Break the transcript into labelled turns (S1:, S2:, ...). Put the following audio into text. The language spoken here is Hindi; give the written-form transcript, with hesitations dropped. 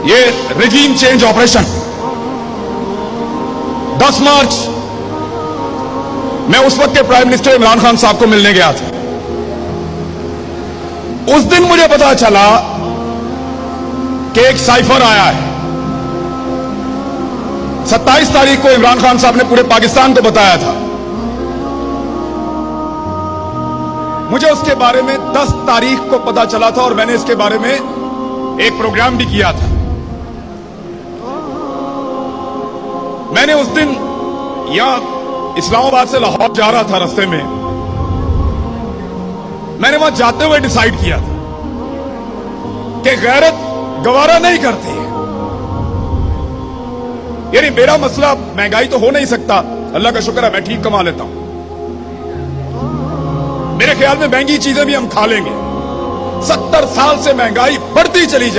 S1: ये रेजीम चेंज ऑपरेशन 10 मार्च मैं उस वक्त के प्राइम मिनिस्टर इमरान खान साहब को मिलने गया था। उस दिन मुझे पता चला कि एक साइफर आया है। 27 तारीख को इमरान खान साहब ने पूरे पाकिस्तान को बताया था। मुझे उसके बारे में 10 तारीख को पता चला था और मैंने इसके बारे में एक प्रोग्राम भी किया था। मैंने उस दिन यहां इस्लामाबाद से लाहौर जा रहा था, रास्ते में मैंने वहां जाते हुए डिसाइड किया था कि गैरत गवारा नहीं करती। यानी मेरा मसला महंगाई तो हो नहीं सकता, अल्लाह का शुक्र है मैं ठीक कमा लेता हूं। मेरे ख्याल में महंगी चीजें भी हम खा लेंगे। 70 साल से महंगाई बढ़ती चली